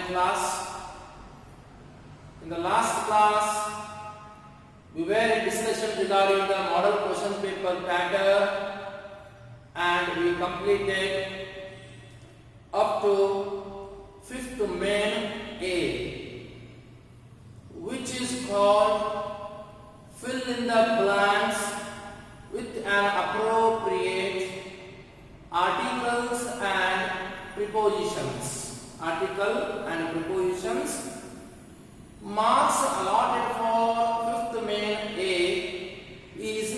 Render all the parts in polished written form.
class. In the last class, we were in discussion regarding the model question paper pattern, and we completed up to 5th main A, which is called fill in the blanks with an appropriate articles and prepositions. Article and prepositions. Marks allotted for 5th main A is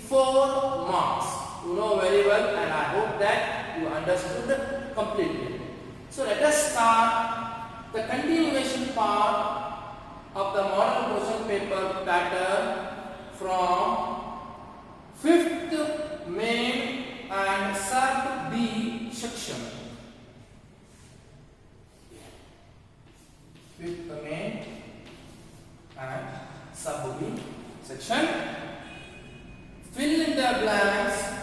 4 marks. You know very well, and I hope that you understood completely. So let us start the continuation part of the model question paper pattern from 5th main and sub B section. 5th main and sub B section. Fill in the blanks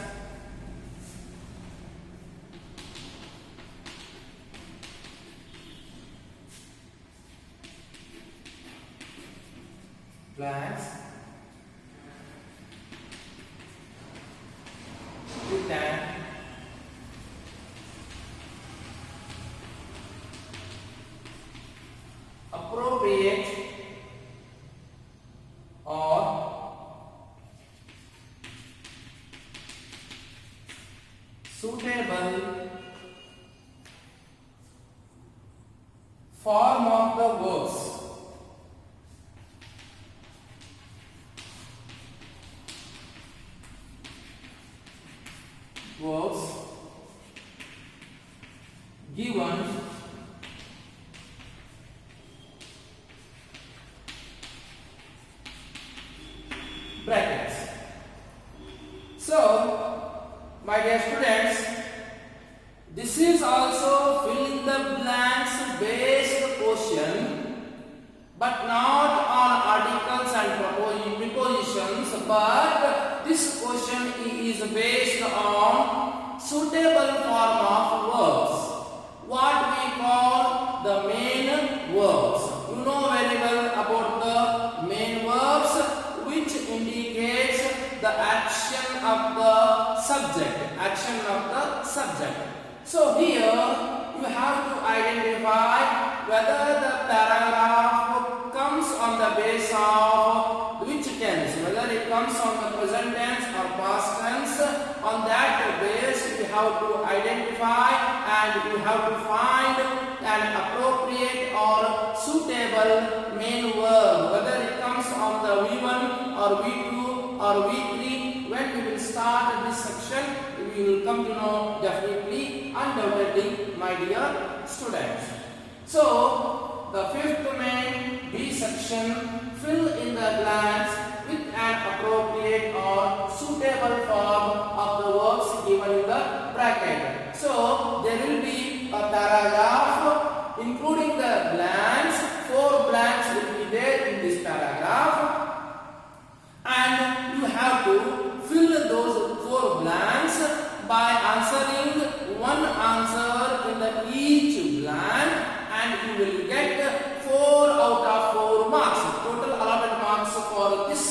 with an appropriate or suitable form of the verbs. Given brackets. So, my dear students, this is also fill in the blanks based question, but not on articles and prepositions, but this question is based on suitable form of verbs, what we call the main verbs. You know very well about the main verbs, which indicates the action of the subject. Action of the subject. So here you have to identify whether the paragraph comes on the base of which tense, whether it comes on the present tense or past tense. On that base you have to identify and you have to find an appropriate or suitable main verb, whether it comes on the V1 or V2 or V3. When we will start this section, we will come to know definitely, undoubtedly, my dear students. So, the 5th main B section, fill in the blanks with an appropriate or suitable form of the verbs given in the bracket. So, there will be a paragraph including the blanks. 4 blanks will be there in this paragraph, and you have to fill those 4 blanks by answering one answer in the each blank, and you will get 4 out of 4 marks. Total allotted marks for this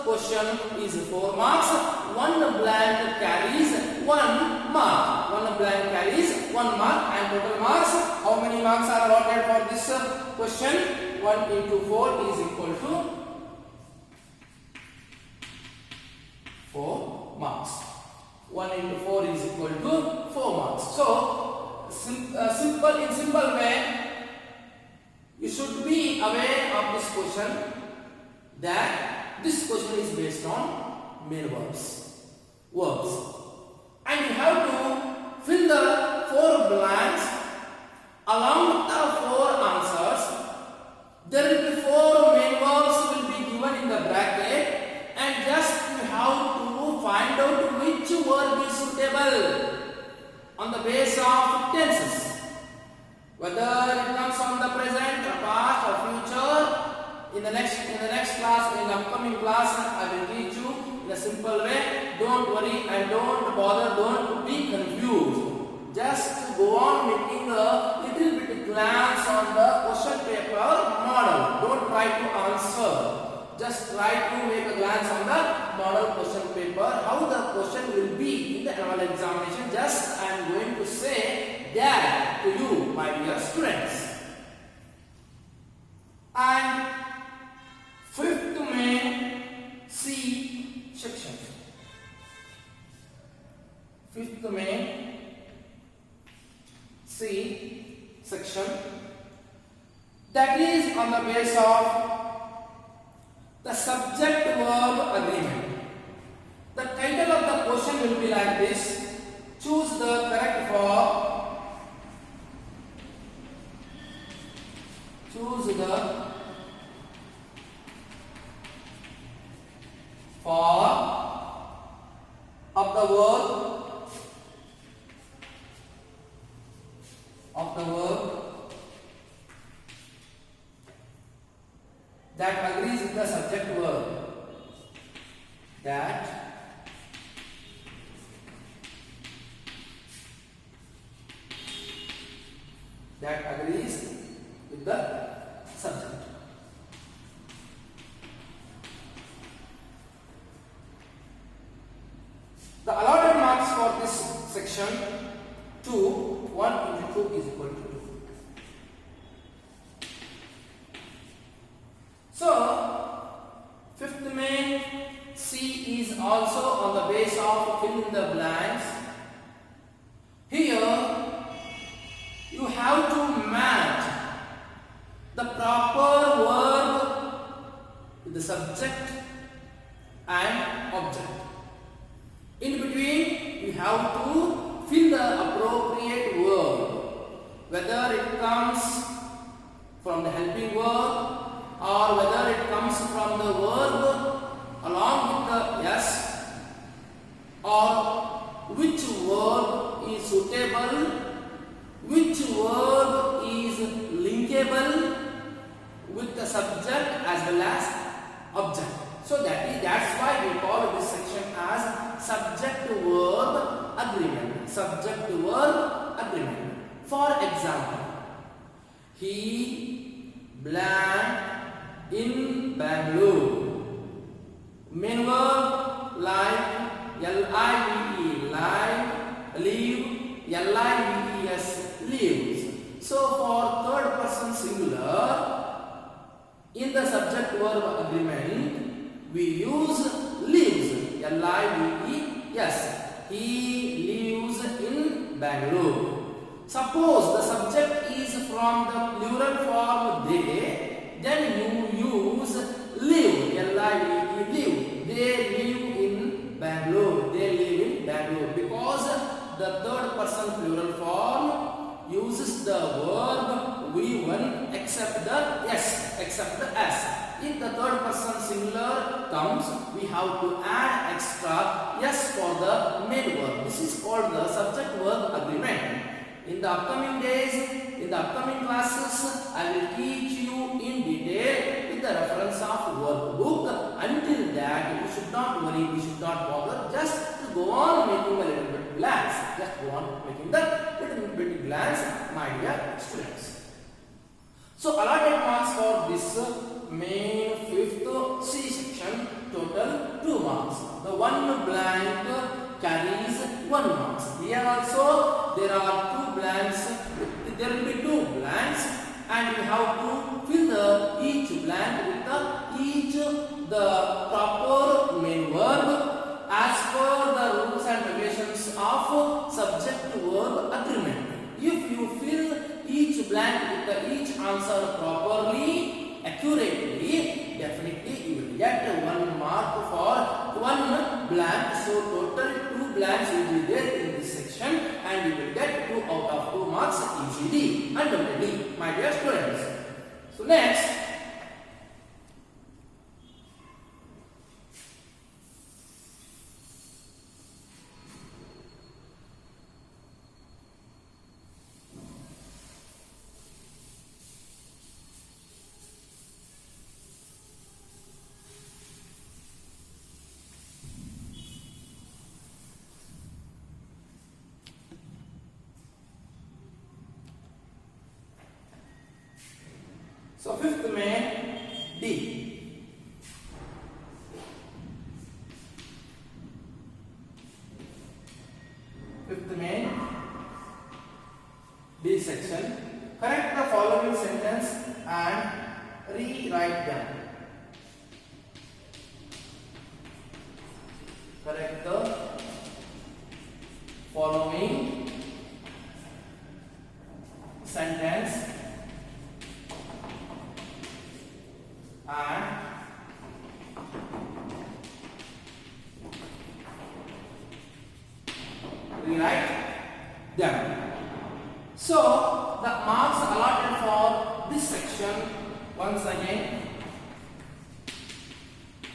question is 4 marks. One blank carries 1 mark. One blank carries 1 mark, and total marks. How many marks are allotted for this question? 1 into 4 is equal to 4 marks. 1 into 4 is equal to 4 marks. So, in simple way, you should be aware of this question, that this question is based on main verbs. And you have to fill the 4 blanks along with the 4 answers. There will be 4 main verbs will be given in the bracket, and just you have to find out which verb is suitable on the base of tenses, whether it comes on the present or past or future. In the next class, in the upcoming class, I will teach you in a simple way. Don't worry and don't bother, don't be confused. Just go on making a little bit glance on the paper model. Don't try to answer. Just try to make a glance on the model question paper. How the question will be in the annual examination. Just I am going to say that to you, my dear students. And fifth main C section. Fifth main C section, that is on the basis of the subject-verb agreement. The title of the question will be like this: choose the correct form. Choose the form of the verb that agrees with the subject verb. That agrees with the subject. The allotted marks for this section 2, 1 into 2 is equal to 2. So, fifth main C is also on the base of fill in the blanks. Here, you have to match the proper verb with the subject and object. In between, you have to fill the appropriate verb, whether it comes from the helping verb or whether it comes from the verb along with the S, or which verb is suitable, which verb is linkable with the subject as well as object. So that's why we call this section as subject-verb agreement. Subject-verb agreement. For example, he blank in Bangalore. Main verb like L-I-V-E, live, live, L-I-V-E-S, lives. So for third person singular, in the subject-verb agreement, we use lives, L-I-V-E-S. He lives in Bangalore. Suppose the subject is from the plural form they, then you use live, L-I-V-E, live. They live in Bangalore. They live in Bangalore. Because the third person plural form uses the verb V1 except the S, except the S. If the third person singular comes, we have to add extra S for the main verb. This is called the subject-verb agreement. In the upcoming days, in the upcoming classes, I will teach you in detail with the reference of workbook. Until that, you should not worry, we should not bother. Just to go on making a little bit glance. Just go on making the little bit glance, my dear students. So allotted marks for this main fifth C section, total 2 marks. The one blank carries 1 marks. Here also there are 2 blanks. There will be 2 blanks, and you have to fill each blank with the proper main verb as per the rules and regulations of subject-verb agreement. If you fill each blank with each answer properly, accurately, definitely you will get 1 mark for 1 blank. So total 2 blanks will be there in this section, and you will get 2 out of 2 marks easily, undoubtedly, my dear students. So next, So fifth main D. Fifth main D section. Correct the following sentence and rewrite them. Correct the following sentence and rewrite them. So the marks allotted for this section, once again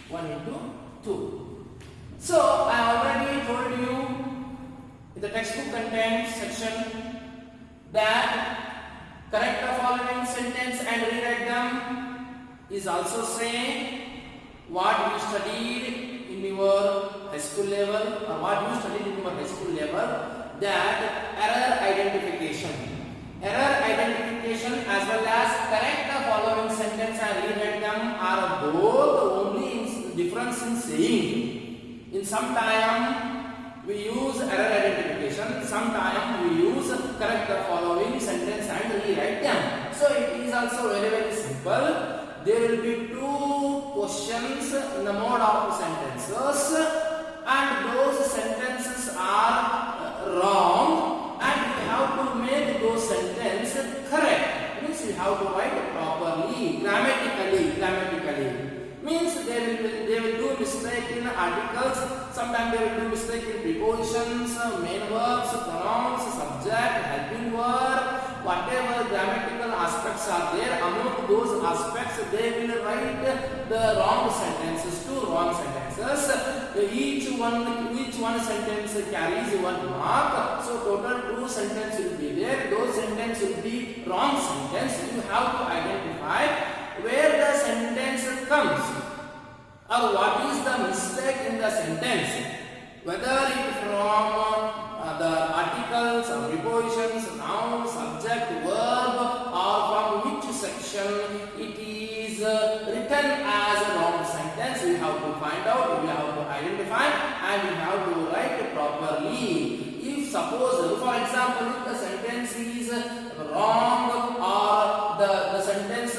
1 into 2. So I already told you in the textbook content section that correct the following sentence and rewrite them is also saying what you studied in your high school level, or what you studied in your high school level, that error identification as well as correct the following sentence and rewrite them are both only in difference in saying. In some time we use error identification, sometime we use correct the following sentence and rewrite them. So it is also very simple. There will be two questions in the mode of sentences, and those sentences are wrong, and we have to make those sentences correct. Means we have to write properly, grammatically. Means they will do mistake in articles, sometimes they will do mistake in prepositions, main verbs, pronouns, subject, helping verb, whatever grammatical aspects are there. Among those aspects they will write the wrong sentences, two wrong sentences. Each one sentence carries 1 mark, so total 2 sentences will be there. Those sentences will be wrong sentence. You have to identify where the sentence comes, or what is the mistake in the sentence, whether it from the articles or prepositions, noun, subject, verb, or from which section it is written as a wrong sentence. We have to find out, we have to identify, and we have to write properly. If suppose, for example, if the sentence is wrong, or the sentence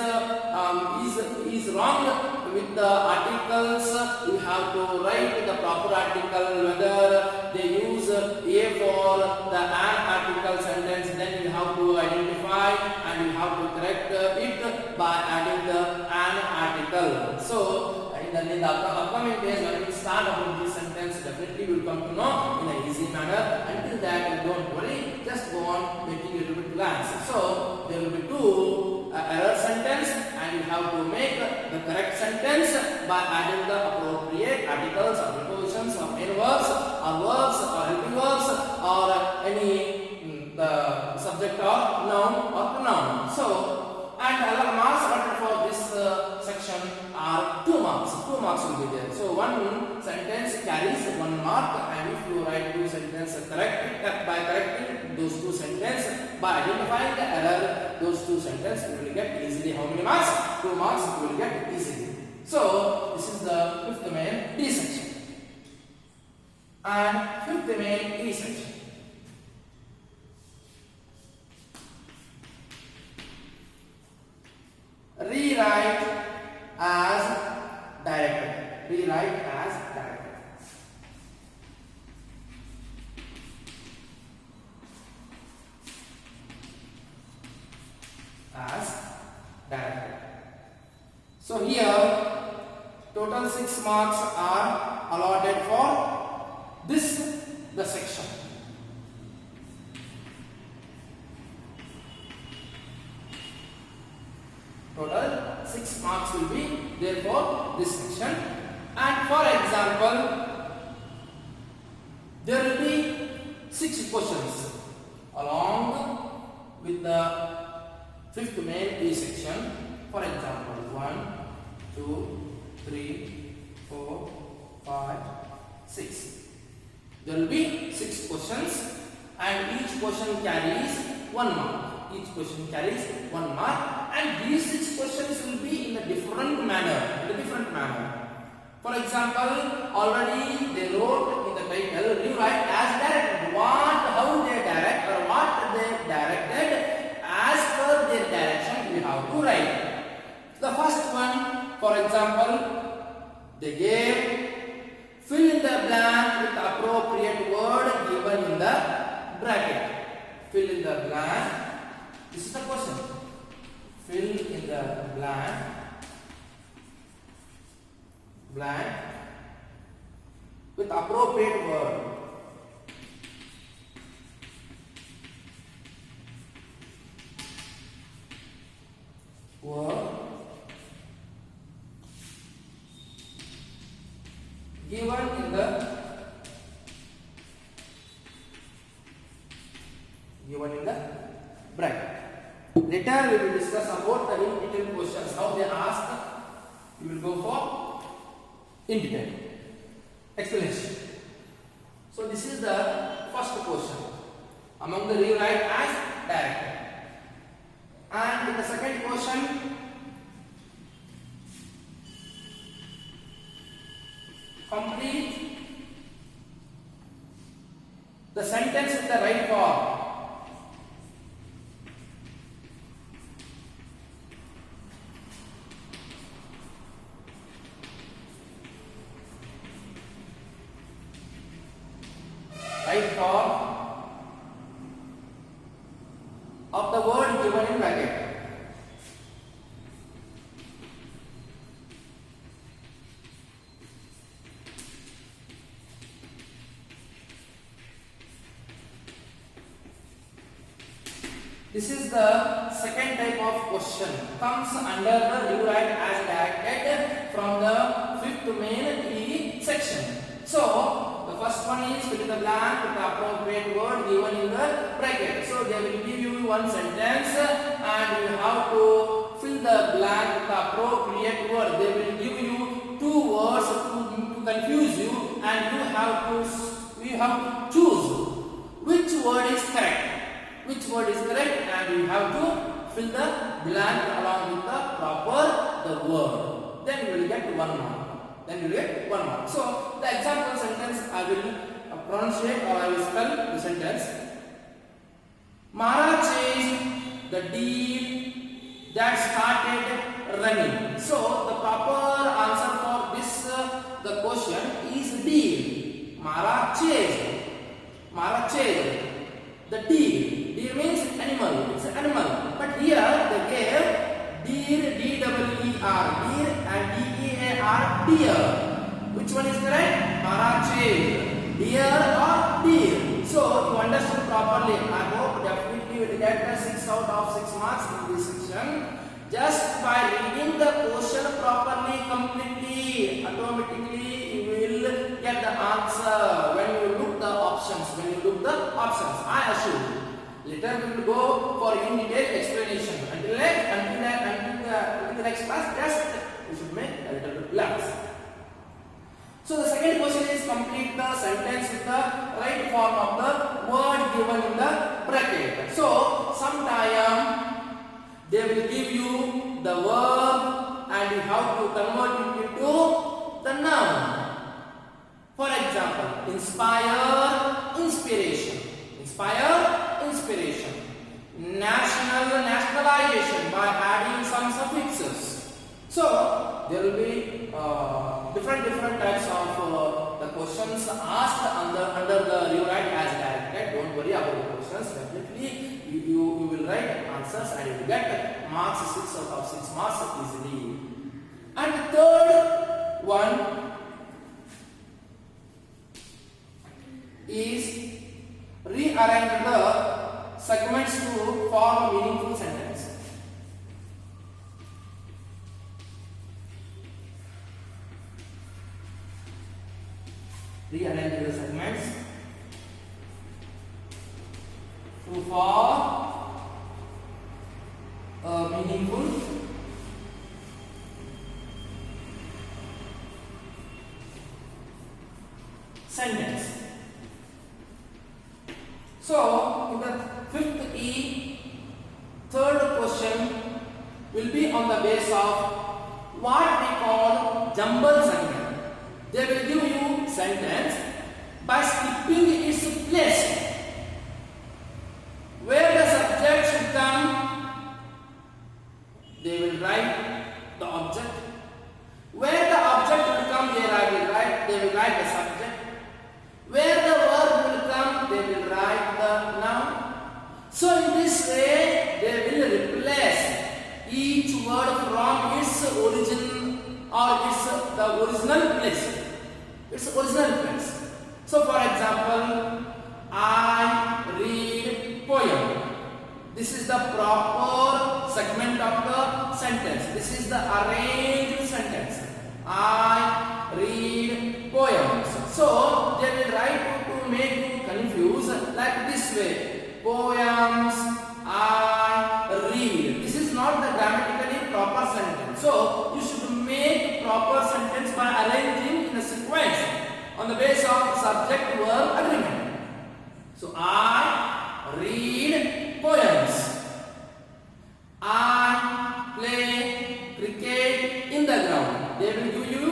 is wrong with the articles, you have to write the proper article, whether they use a for the an article sentence, then you have to identify and you have to correct it by adding the an article. So in the upcoming days, when we start about this sentence, definitely we will come to know in an easy manner. Until that, don't worry, just go on making a little bit glance. So there will be two error sentence, and you have to make the correct sentence by adding the appropriate articles or prepositions or main verbs or helping verbs or any the subject or noun or pronoun. So, and marks allotted for this section are 2 marks. 2 marks will be there. So one sentence carries 1 mark, and if you write 2 sentences correct by correcting those 2 sentences, by identifying the error, those 2 sentences you will get easily how many marks? 2 marks you will get easily. So this is the fifth main D section and fifth main E section. Rewrite as directed. Rewrite as directed. As directed. So here total 6 marks are allotted for this the section. Total 6 marks will be there for this section. And for example, there will be 6 questions along with the fifth main E section. For example, 1, 2, 3, 4, 5, 6. There will be 6 questions, and each question carries 1 mark. Each question carries 1 mark, and these 6 questions example, already they wrote in the title, rewrite as directed. How they direct or what they directed, as per their direction we have to write. The first one, for example, they gave fill in the blank with the appropriate word given in the bracket. Fill in the blank. This is the question. Fill in the blank with appropriate word. Word given in the bracket. Later we will discuss about the in detail questions, how they ask. We will go for in detail explanation. So this is the first question among the rewrite as directed. And in the second question, complete the sentence with the right form. Right form of the word given in bracket. This is the second type of question. Comes under the rewrite as directed from the fifth main E section. So the first one is fill in the blank with the appropriate word given in the bracket. So they will give you one sentence and you have to fill the blank with the appropriate word. They will give you two words to confuse you, and you have to choose which word is correct. And you have to fill the blank along with the proper word. Then you will get 1 mark. So the example sentence I will pronunciate or I will spell the sentence. Mara chased the deer that started running. So the proper answer for this the question is deer. Mara chased the deer. Deer means animal. It's an animal. But here they gave deer, D-E-E-R, deer, and D-E-A-R, deer. Which one is correct? Mara chased. Deer or deer. So you understood properly. I hope definitely you will get 6 out of 6 marks in this section. Just by reading the question properly, completely, automatically you will get the answer when you look the options. I assure you. Later we will go for in detail explanation. Until the next class, just you should make a little bit relax. So the second question is complete the sentence with the right form of the word given in the bracket. So sometime they will give you the verb and you have to convert it into the noun. For example, inspiration. Nationalization by adding some suffixes. So there will be different types of the questions asked under the rewrite as directed. Don't worry about the questions. Definitely you will write answers and you will get marks 6 out of 6 marks easily. And the third one is rearrange the segments to form a meaningful sentence. Rearrange the segments to form a meaningful sentence. So in the fifth E, third question will be on the base of what we call jumble segment. They will give you sentence by skipping its place. Where the subject should come, they will write the object. Where the object will come, they will write the subject. Where the verb will come, they will write the noun. So in this way, they will replace each word from its origin or the original place. Its original place. So for example, I read poem. This is the proper segment of the sentence. This is the arranged sentence. I read poems. So they will write to make you confused like this way. Poems, I read. This is not the grammatically proper sentence. So you should make proper sentence by arranging in a sequence on the basis of subject-verb agreement. So I read poems. I play cricket in the ground. They will give you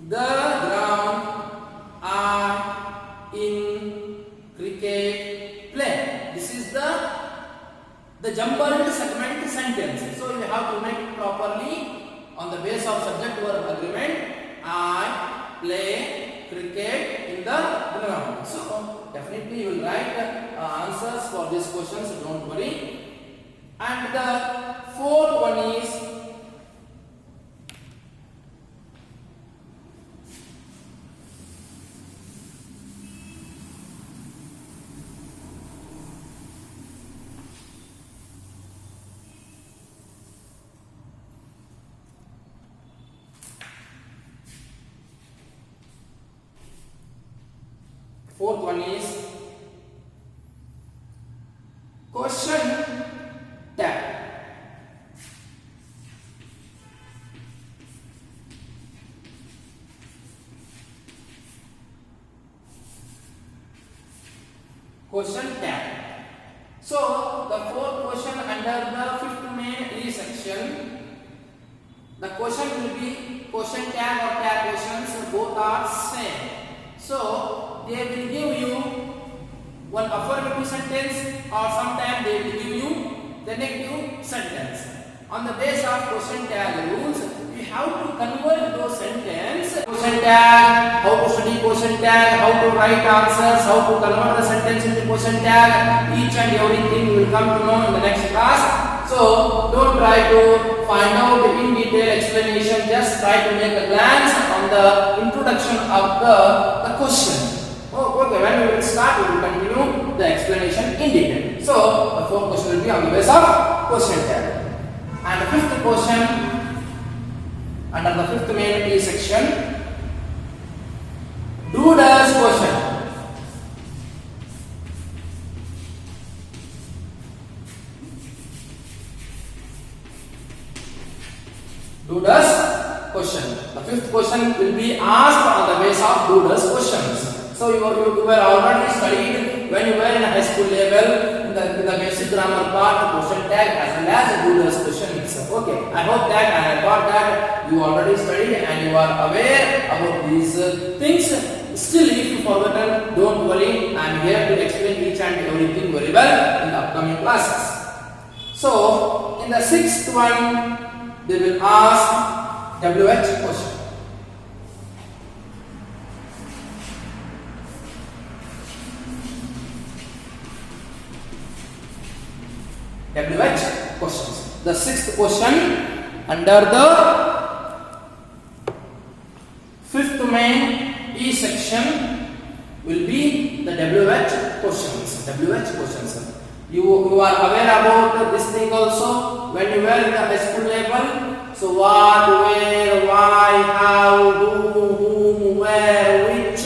the ground. I in cricket play. This is the jumbled segment sentence. So you have to make it properly on the basis of subject-verb agreement. I play cricket in the ground. So definitely you will write answers for these questions. Don't worry. And the fourth one is question tag. Question tag. So the fourth question under the fifth main E section, the question will be question tag or tag questions. Both are same. So they will give you one affirmative sentence or sometimes they will give you the negative sentence. On the basis of question tag rules, we have to convert those sentences. Question tag, how to study question tag, how to write answers, how to convert the sentence into question tag. Each and everything you will come to know in the next class. So don't try to find out in detail explanation. Just try to make a glance on the introduction of the question. Oh, okay, when we will start, we will continue the explanation in detail. So the fourth question will be on the basis of question tag. And the fifth question under the fifth main E section, do does question. Do does question. The fifth question will be asked on the basis of do does questions. So you were already studied when you were in a high school level in the basic grammar part, question tag as well as the do does questions. Okay, I hope that I have got that you already studied and you are aware about these things. Still, if you forgotten, don't worry. I am here to explain each and everything very well in the upcoming classes. So in the sixth one, they will ask WH question. WH questions. The sixth question under the fifth main E section will be the WH questions. WH questions. You are aware about this thing also when you were in the high school level. So what, where, why, how, who, whom, where, which.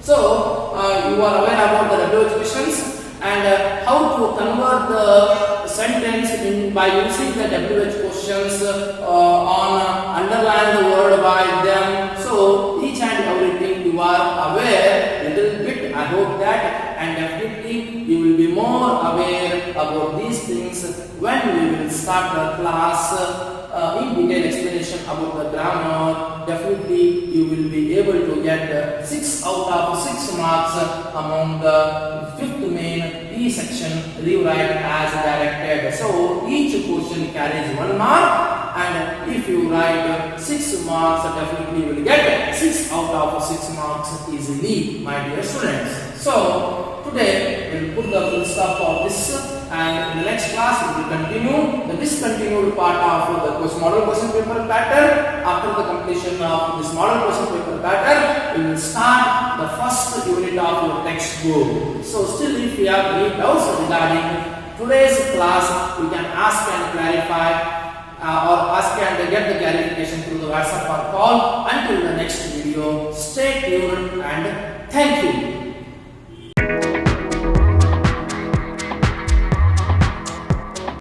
So you are aware about the WH questions and how to convert the sentence by using the WH questions on underline the word by them. So each and everything you are aware little bit. I hope that, and definitely you will be more aware about these things when we will start the class in detail explanation about the grammar, definitely you will be able to get 6 out of 6 marks among the 5th main E section, rewrite as directed. So each question carries 1 mark, and if you write 6 marks, definitely you will get 6 out of 6 marks easily, my dear students. So today we will put the full stop for this, and in the next class we will continue the discontinued part of the model question paper pattern. After the completion of this model question paper pattern, we will start the first unit of your textbook. So still, if you have any doubts regarding today's class, you can ask and clarify or ask and get the clarification through the WhatsApp or call. Until the next video, stay tuned and thank you.